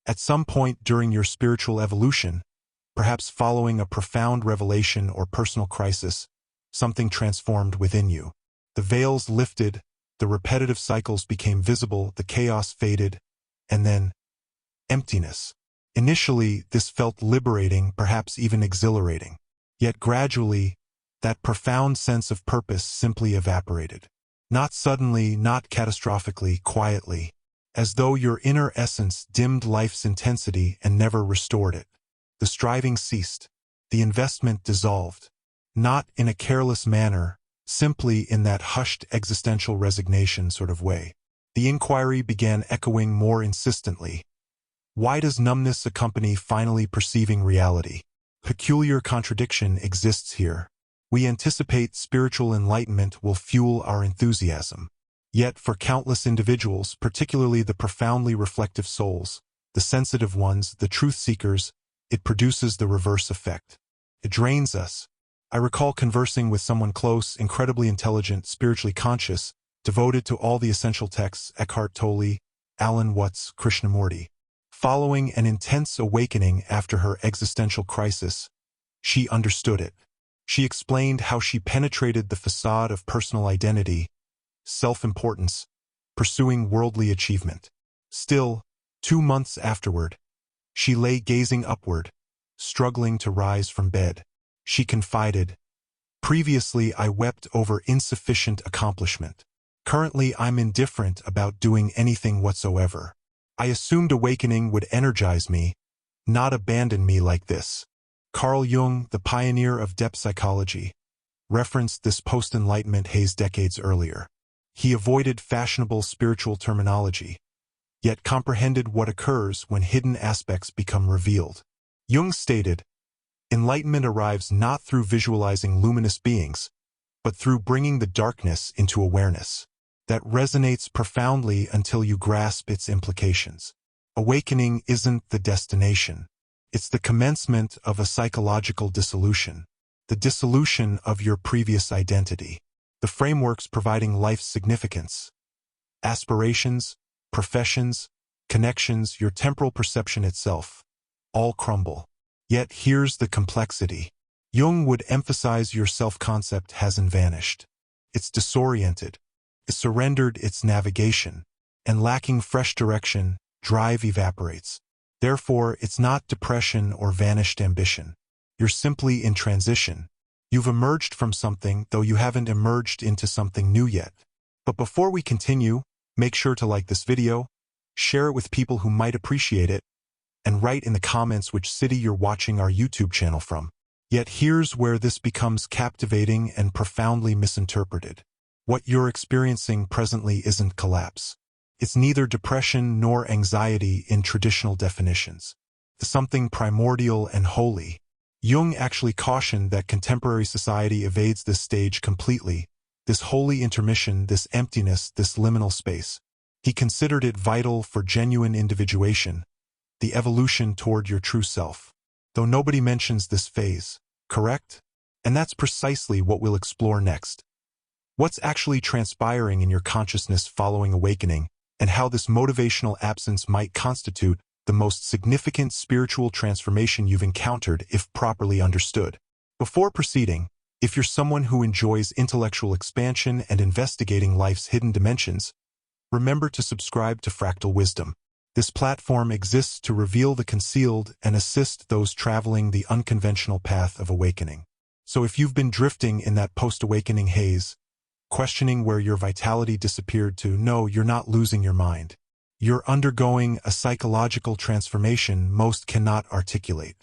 At some point during your spiritual evolution, perhaps following a profound revelation or personal crisis, something transformed within you. The veils lifted, the repetitive cycles became visible, the chaos faded, and then emptiness. Initially, this felt liberating, perhaps even exhilarating. Yet gradually, that profound sense of purpose simply evaporated. Not suddenly, not catastrophically, quietly, as though your inner essence dimmed life's intensity and never restored it. The striving ceased. The investment dissolved. Not in a careless manner, simply in that hushed existential resignation sort of way. The inquiry began echoing more insistently. Why does numbness accompany finally perceiving reality? Peculiar contradiction exists here. We anticipate spiritual enlightenment will fuel our enthusiasm. Yet for countless individuals, particularly the profoundly reflective souls, the sensitive ones, the truth seekers, it produces the reverse effect. It drains us. I recall conversing with someone close, incredibly intelligent, spiritually conscious, devoted to all the essential texts, Eckhart Tolle, Alan Watts, Krishnamurti. Following an intense awakening after her existential crisis, she understood it. She explained how she penetrated the facade of personal identity, self-importance, pursuing worldly achievement. Still, 2 months afterward, she lay gazing upward, struggling to rise from bed. She confided, "Previously I wept over insufficient accomplishment. Currently I'm indifferent about doing anything whatsoever. I assumed awakening would energize me, not abandon me like this." Carl Jung, the pioneer of depth psychology, referenced this post-enlightenment haze decades earlier. He avoided fashionable spiritual terminology, yet comprehended what occurs when hidden aspects become revealed. Jung stated, "Enlightenment arrives not through visualizing luminous beings, but through bringing the darkness into awareness." That resonates profoundly until you grasp its implications. Awakening isn't the destination. It's the commencement of a psychological dissolution, the dissolution of your previous identity. The frameworks providing life's significance, aspirations, professions, connections, your temporal perception itself, all crumble. Yet here's the complexity. Jung would emphasize your self-concept hasn't vanished. It's disoriented. It surrendered its navigation, and lacking fresh direction, drive evaporates. Therefore, it's not depression or vanished ambition. You're simply in transition. You've emerged from something, though you haven't emerged into something new yet. But before we continue, make sure to like this video, share it with people who might appreciate it, and write in the comments which city you're watching our YouTube channel from. Yet here's where this becomes captivating and profoundly misinterpreted. What you're experiencing presently isn't collapse. It's neither depression nor anxiety in traditional definitions. It's something primordial and holy. Jung actually cautioned that contemporary society evades this stage completely, this holy intermission, this emptiness, this liminal space. He considered it vital for genuine individuation, the evolution toward your true self. Though nobody mentions this phase, correct? And that's precisely what we'll explore next. What's actually transpiring in your consciousness following awakening, and how this motivational absence might constitute the most significant spiritual transformation you've encountered if properly understood. Before proceeding, if you're someone who enjoys intellectual expansion and investigating life's hidden dimensions, remember to subscribe to Fractal Wisdom. This platform exists to reveal the concealed and assist those traveling the unconventional path of awakening. So if you've been drifting in that post-awakening haze, questioning where your vitality disappeared to, no, you're not losing your mind. You're undergoing a psychological transformation most cannot articulate.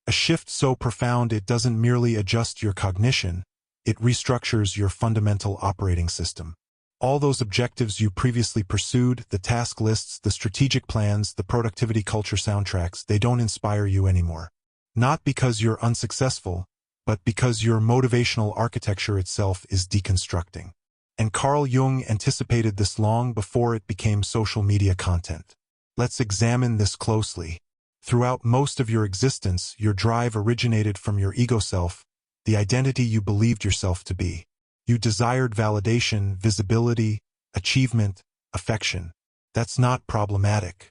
A shift so profound it doesn't merely adjust your cognition, it restructures your fundamental operating system. All those objectives you previously pursued, the task lists, the strategic plans, the productivity culture soundtracks, they don't inspire you anymore. Not because you're unsuccessful, but because your motivational architecture itself is deconstructing. And Carl Jung anticipated this long before it became social media content. Let's examine this closely. Throughout most of your existence, your drive originated from your ego self, the identity you believed yourself to be. You desired validation, visibility, achievement, affection. That's not problematic.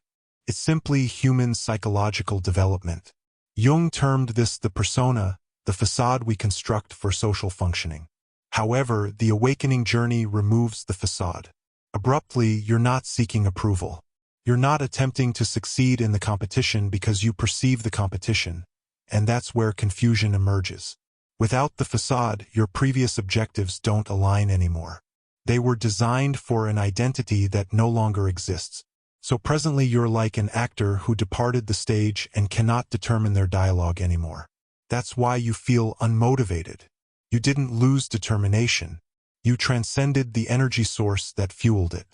It's simply human psychological development. Jung termed this the persona, the facade we construct for social functioning. However, the awakening journey removes the facade. Abruptly, you're not seeking approval. You're not attempting to succeed in the competition because you perceive the competition, and that's where confusion emerges. Without the facade, your previous objectives don't align anymore. They were designed for an identity that no longer exists. So presently you're like an actor who departed the stage and cannot determine their dialogue anymore. That's why you feel unmotivated. You didn't lose determination. You transcended the energy source that fueled it.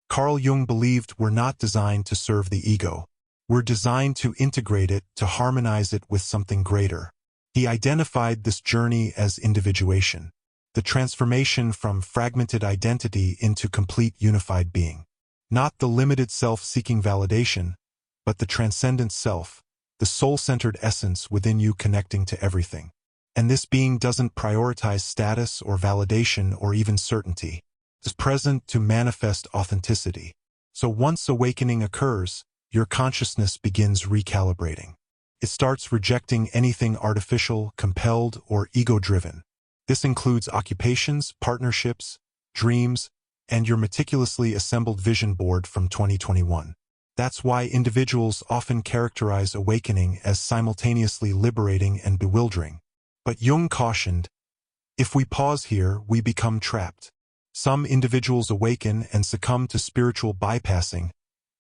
Carl Jung believed we're not designed to serve the ego. We're designed to integrate it, to harmonize it with something greater. He identified this journey as individuation, the transformation from fragmented identity into complete unified being. Not the limited self seeking validation, but the transcendent self, the soul-centered essence within you connecting to everything. And this being doesn't prioritize status or validation or even certainty. It's present to manifest authenticity. So once awakening occurs, your consciousness begins recalibrating. It starts rejecting anything artificial, compelled, or ego-driven. This includes occupations, partnerships, dreams, and your meticulously assembled vision board from 2021. That's why individuals often characterize awakening as simultaneously liberating and bewildering. But Jung cautioned, if we pause here, we become trapped. Some individuals awaken and succumb to spiritual bypassing,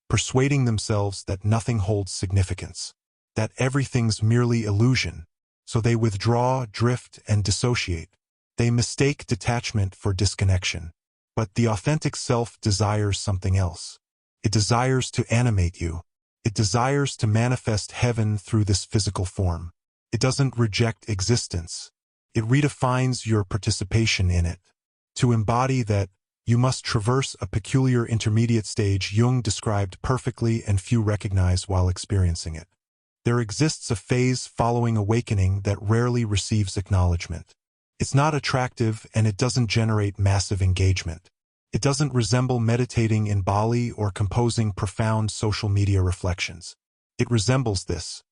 persuading themselves that nothing holds significance, that everything's merely illusion. So they withdraw, drift, and dissociate. They mistake detachment for disconnection. But the authentic self desires something else. It desires to animate you. It desires to manifest heaven through this physical form. It doesn't reject existence. It redefines your participation in it. To embody that, you must traverse a peculiar intermediate stage Jung described perfectly and few recognize while experiencing it. There exists a phase following awakening that rarely receives acknowledgement. It's not attractive and it doesn't generate massive engagement. It doesn't resemble meditating in Bali or composing profound social media reflections. It resembles this,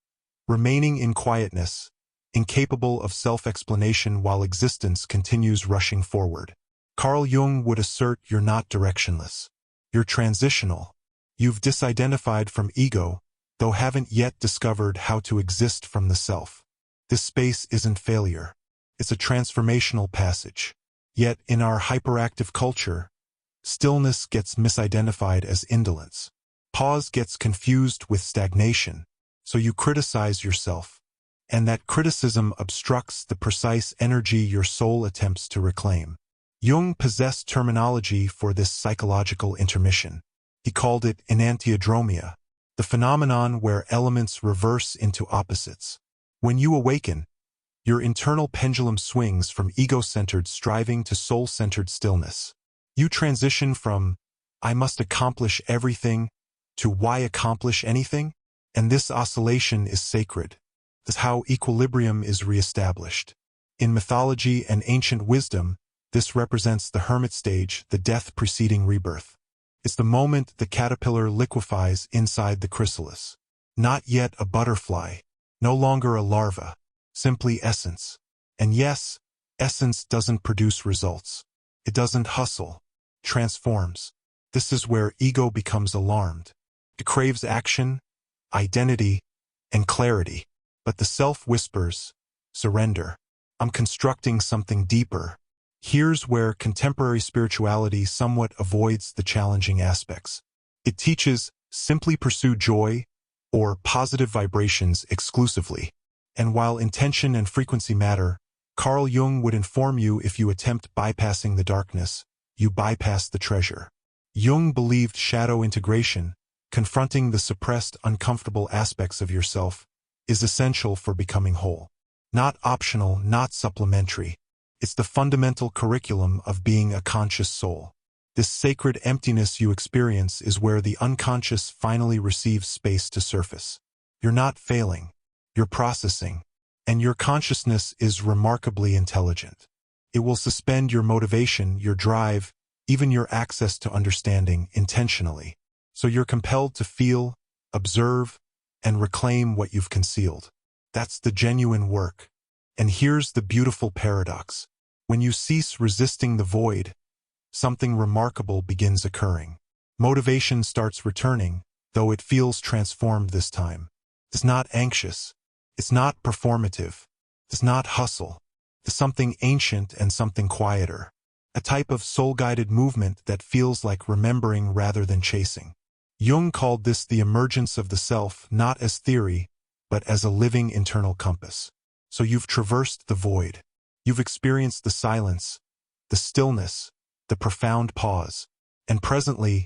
remaining in quietness, incapable of self-explanation while existence continues rushing forward. Carl Jung would assert you're not directionless. You're transitional. You've disidentified from ego, though haven't yet discovered how to exist from the self. This space isn't failure. It's a transformational passage. Yet, in our hyperactive culture, stillness gets misidentified as indolence. Pause gets confused with stagnation, so you criticize yourself. And that criticism obstructs the precise energy your soul attempts to reclaim. Jung possessed terminology for this psychological intermission. He called it enantiodromia, the phenomenon where elements reverse into opposites. When you awaken, your internal pendulum swings from ego-centered striving to soul-centered stillness. You transition from, I must accomplish everything, to why accomplish anything? And this oscillation is sacred. This is how equilibrium is reestablished. In mythology and ancient wisdom, this represents the hermit stage, the death preceding rebirth. It's the moment the caterpillar liquefies inside the chrysalis. Not yet a butterfly, no longer a larva, simply essence. And yes, essence doesn't produce results. It doesn't hustle, transforms. This is where ego becomes alarmed. It craves action, identity, and clarity. But the self whispers, surrender. I'm constructing something deeper. Here's where contemporary spirituality somewhat avoids the challenging aspects. It teaches, simply pursue joy or positive vibrations exclusively. And while intention and frequency matter, Carl Jung would inform you if you attempt bypassing the darkness, you bypass the treasure. Jung believed shadow integration, confronting the suppressed, uncomfortable aspects of yourself, is essential for becoming whole. Not optional, not supplementary. It's the fundamental curriculum of being a conscious soul. This sacred emptiness you experience is where the unconscious finally receives space to surface. You're not failing. You're processing. And your consciousness is remarkably intelligent. It will suspend your motivation, your drive, even your access to understanding intentionally. So you're compelled to feel, observe, and reclaim what you've concealed. That's the genuine work. And here's the beautiful paradox. When you cease resisting the void, something remarkable begins occurring. Motivation starts returning, though it feels transformed this time. It's not anxious. It's not performative. It's not hustle. It's something ancient and something quieter. A type of soul-guided movement that feels like remembering rather than chasing. Jung called this the emergence of the self, not as theory, but as a living internal compass. So you've traversed the void. You've experienced the silence, the stillness, the profound pause. And presently,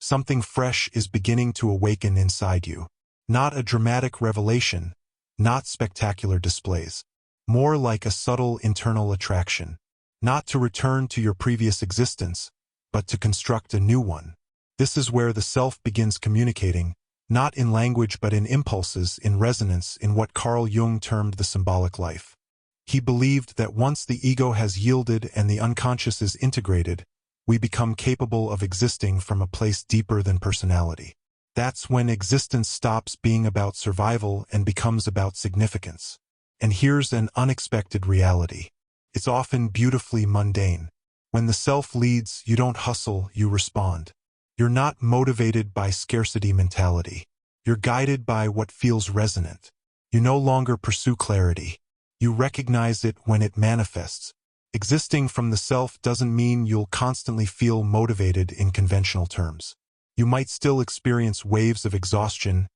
something fresh is beginning to awaken inside you. Not a dramatic revelation, not spectacular displays. More like a subtle internal attraction. Not to return to your previous existence, but to construct a new one. This is where the self begins communicating, not in language but in impulses, in resonance, in what Carl Jung termed the symbolic life. He believed that once the ego has yielded and the unconscious is integrated, we become capable of existing from a place deeper than personality. That's when existence stops being about survival and becomes about significance. And here's an unexpected reality. It's often beautifully mundane. When the self leads, you don't hustle, you respond. You're not motivated by scarcity mentality. You're guided by what feels resonant. You no longer pursue clarity. You recognize it when it manifests. Existing from the self doesn't mean you'll constantly feel motivated in conventional terms. You might still experience waves of exhaustion,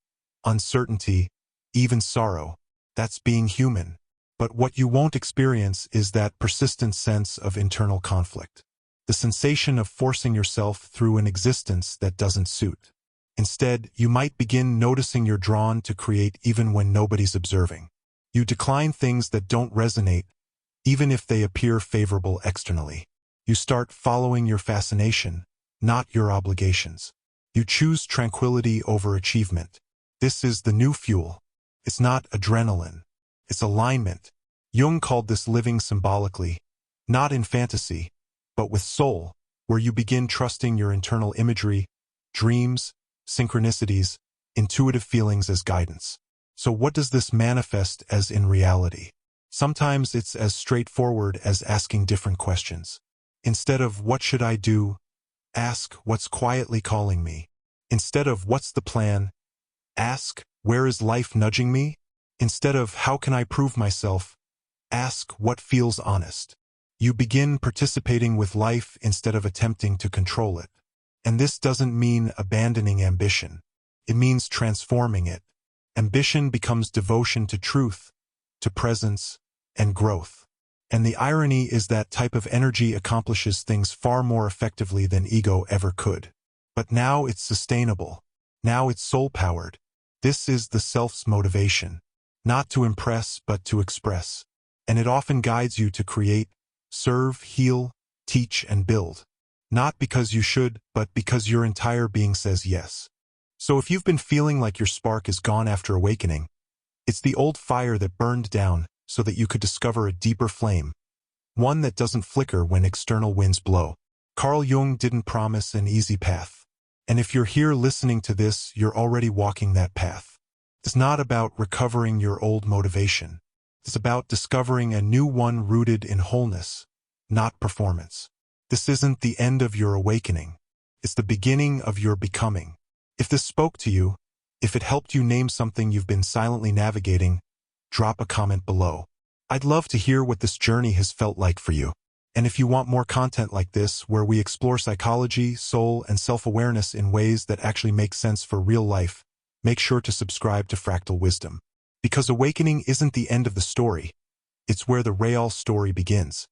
uncertainty, even sorrow. That's being human. But what you won't experience is that persistent sense of internal conflict. The sensation of forcing yourself through an existence that doesn't suit. Instead, you might begin noticing you're drawn to create even when nobody's observing. You decline things that don't resonate, even if they appear favorable externally. You start following your fascination, not your obligations. You choose tranquility over achievement. This is the new fuel. It's not adrenaline. It's alignment. Jung called this living symbolically, not in fantasy, but with soul, where you begin trusting your internal imagery, dreams, synchronicities, intuitive feelings as guidance. So what does this manifest as in reality? Sometimes it's as straightforward as asking different questions. Instead of what should I do, ask what's quietly calling me. Instead of what's the plan, ask where is life nudging me? Instead of how can I prove myself, ask what feels honest. You begin participating with life instead of attempting to control it. And this doesn't mean abandoning ambition. It means transforming it. Ambition becomes devotion to truth, to presence, and growth. And the irony is that type of energy accomplishes things far more effectively than ego ever could. But now it's sustainable. Now it's soul-powered. This is the self's motivation. Not to impress, but to express. And it often guides you to create, serve, heal, teach, and build. Not because you should, but because your entire being says yes. So if you've been feeling like your spark is gone after awakening, it's the old fire that burned down so that you could discover a deeper flame, one that doesn't flicker when external winds blow. Carl Jung didn't promise an easy path. And if you're here listening to this, you're already walking that path. It's not about recovering your old motivation. It's about discovering a new one rooted in wholeness, not performance. This isn't the end of your awakening. It's the beginning of your becoming. If this spoke to you, if it helped you name something you've been silently navigating, drop a comment below. I'd love to hear what this journey has felt like for you. And if you want more content like this, where we explore psychology, soul, and self-awareness in ways that actually make sense for real life, make sure to subscribe to Fractal Wisdom. Because awakening isn't the end of the story. It's where the real story begins.